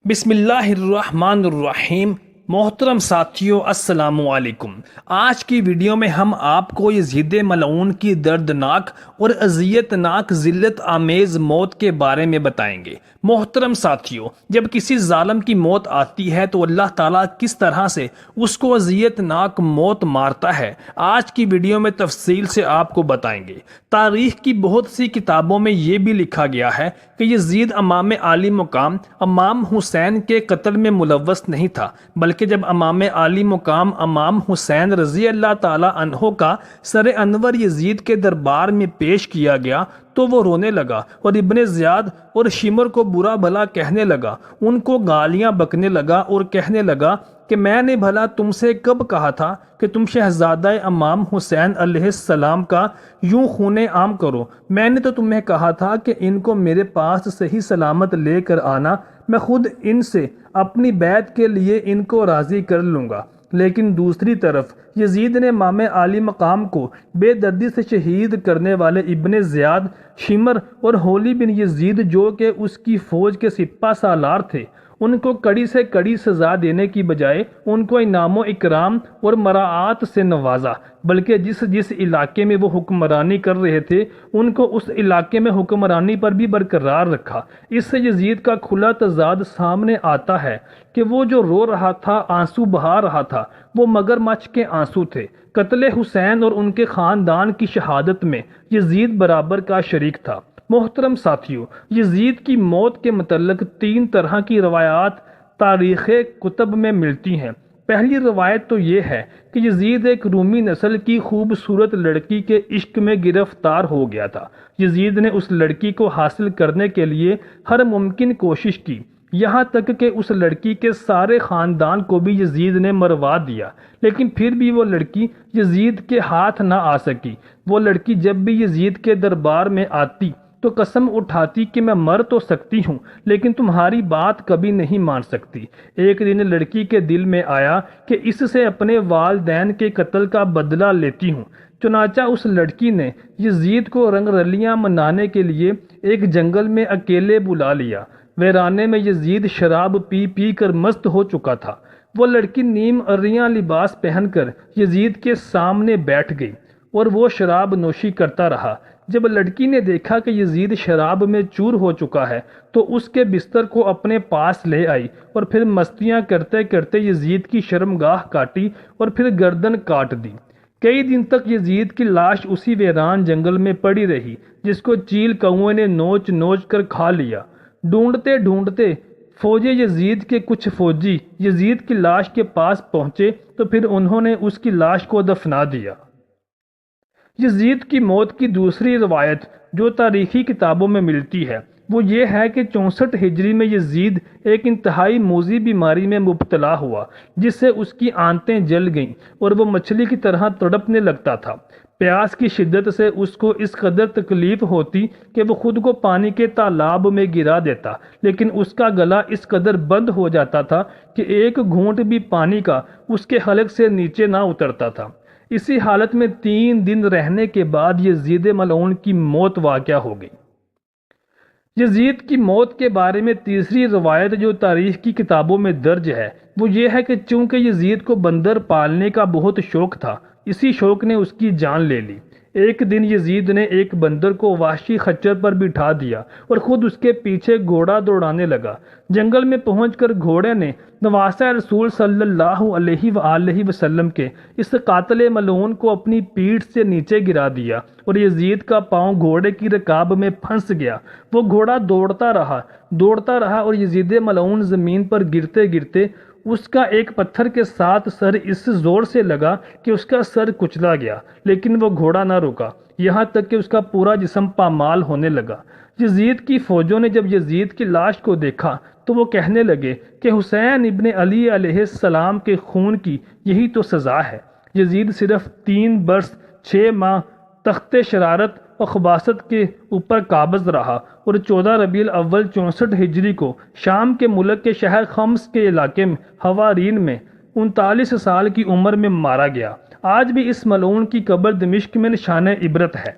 بسم اللہ الرحمن الرحیم۔ محترم ساتھیوں، السلام علیکم۔ آج کی ویڈیو میں ہم آپ کو یزید ملعون کی دردناک اور اذیت ناک ذلت آمیز موت کے بارے میں بتائیں گے۔ محترم ساتھیوں، جب کسی ظالم کی موت آتی ہے تو اللہ تعالیٰ کس طرح سے اس کو اذیت ناک موت مارتا ہے، آج کی ویڈیو میں تفصیل سے آپ کو بتائیں گے۔ تاریخ کی بہت سی کتابوں میں یہ بھی لکھا گیا ہے کہ یزید امام عالی مقام امام حسین کے قتل میں ملوث نہیں تھا، بلکہ جب امام عالی مقام امام حسین رضی اللہ تعالی عنہ کا سر انور یزید کے دربار میں پیش کیا گیا تو وہ رونے لگا اور ابن زیاد اور شمر کو برا بھلا کہنے لگا، ان کو گالیاں بکنے لگا اور کہنے لگا کہ میں نے بھلا تم سے کب کہا تھا کہ تم شہزادہ امام حسین علیہ السلام کا یوں خون عام کرو؟ میں نے تو تمہیں کہا تھا کہ ان کو میرے پاس صحیح سلامت لے کر آنا، میں خود ان سے اپنی بیعت کے لیے ان کو راضی کر لوں گا۔ لیکن دوسری طرف یزید نے امام عالی مقام کو بے دردی سے شہید کرنے والے ابن زیاد، شمر اور ہولی بن یزید جو کہ اس کی فوج کے سپہ سالار تھے، ان کو کڑی سے کڑی سزا دینے کی بجائے ان کو انعام و اکرام اور مراعات سے نوازا، بلکہ جس علاقے میں وہ حکمرانی کر رہے تھے ان کو اس علاقے میں حکمرانی پر بھی برقرار رکھا۔ اس سے یزید کا کھلا تضاد سامنے آتا ہے کہ وہ جو رو رہا تھا، آنسو بہا رہا تھا، وہ مگرمچھ کے آنسو تھے۔ قتل حسین اور ان کے خاندان کی شہادت میں یزید برابر کا شریک تھا۔ محترم ساتھیوں، یزید کی موت کے متعلق تین طرح کی روایات تاریخ کتب میں ملتی ہیں۔ پہلی روایت تو یہ ہے کہ یزید ایک رومی نسل کی خوبصورت لڑکی کے عشق میں گرفتار ہو گیا تھا۔ یزید نے اس لڑکی کو حاصل کرنے کے لیے ہر ممکن کوشش کی، یہاں تک کہ اس لڑکی کے سارے خاندان کو بھی یزید نے مروا دیا، لیکن پھر بھی وہ لڑکی یزید کے ہاتھ نہ آ سکی۔ وہ لڑکی جب بھی یزید کے دربار میں آتی تو قسم اٹھاتی کہ میں مر تو سکتی ہوں لیکن تمہاری بات کبھی نہیں مان سکتی۔ ایک دن لڑکی کے دل میں آیا کہ اس سے اپنے والدین کے قتل کا بدلہ لیتی ہوں، چنانچہ اس لڑکی نے یزید کو رنگ رلیاں منانے کے لیے ایک جنگل میں اکیلے بلا لیا۔ ویرانے میں یزید شراب پی پی کر مست ہو چکا تھا۔ وہ لڑکی نیم عریاں لباس پہن کر یزید کے سامنے بیٹھ گئی اور وہ شراب نوشی کرتا رہا۔ جب لڑکی نے دیکھا کہ یزید شراب میں چور ہو چکا ہے تو اس کے بستر کو اپنے پاس لے آئی اور پھر مستیاں کرتے کرتے یزید کی شرمگاہ کاٹی اور پھر گردن کاٹ دی۔ کئی دن تک یزید کی لاش اسی ویران جنگل میں پڑی رہی جس کو چیل کوے نے نوچ نوچ کر کھا لیا۔ ڈھونڈتے ڈھونڈتے فوج یزید کے کچھ فوجی یزید کی لاش کے پاس پہنچے تو پھر انہوں نے اس کی لاش کو دفنا دیا۔ یزید کی موت کی دوسری روایت جو تاریخی کتابوں میں ملتی ہے وہ یہ ہے کہ 64 ہجری میں یزید ایک انتہائی موذی بیماری میں مبتلا ہوا جس سے اس کی آنتیں جل گئیں اور وہ مچھلی کی طرح تڑپنے لگتا تھا۔ پیاس کی شدت سے اس کو اس قدر تکلیف ہوتی کہ وہ خود کو پانی کے تالاب میں گرا دیتا، لیکن اس کا گلا اس قدر بند ہو جاتا تھا کہ ایک گھونٹ بھی پانی کا اس کے حلق سے نیچے نہ اترتا تھا۔ اسی حالت میں 3 دن رہنے کے بعد یزید ملعون کی موت واقع ہو گئی۔ یزید کی موت کے بارے میں تیسری روایت جو تاریخ کی کتابوں میں درج ہے وہ یہ ہے کہ چونکہ یزید کو بندر پالنے کا بہت شوق تھا، اسی شوق نے اس کی جان لے لی۔ ایک دن یزید نے ایک بندر کو وحشی خچر پر بٹھا دیا اور خود اس کے پیچھے گھوڑا دوڑانے لگا۔ جنگل میں پہنچ کر گھوڑے نے نواسہ رسول صلی اللہ علیہ وآلہ وسلم کے اس قاتل ملعون کو اپنی پیٹھ سے نیچے گرا دیا اور یزید کا پاؤں گھوڑے کی رکاب میں پھنس گیا۔ وہ گھوڑا دوڑتا رہا اور یزید ملعون زمین پر گرتے گرتے اس کا ایک پتھر کے ساتھ سر اس زور سے لگا کہ اس کا سر کچلا گیا، لیکن وہ گھوڑا نہ رکا، یہاں تک کہ اس کا پورا جسم پامال ہونے لگا۔ یزید کی فوجوں نے جب یزید کی لاش کو دیکھا تو وہ کہنے لگے کہ حسین ابن علی علیہ السلام کے خون کی یہی تو سزا ہے۔ یزید صرف 3 برس 6 ماہ تخت شرارت اور خباثت کے اوپر قابض رہا اور 14 ربیع الاول 64 ہجری کو شام کے ملک کے شہر خمس کے علاقے میں حوارین میں 39 سال کی عمر میں مارا گیا۔ آج بھی اس ملعون کی قبر دمشق میں نشان عبرت ہے۔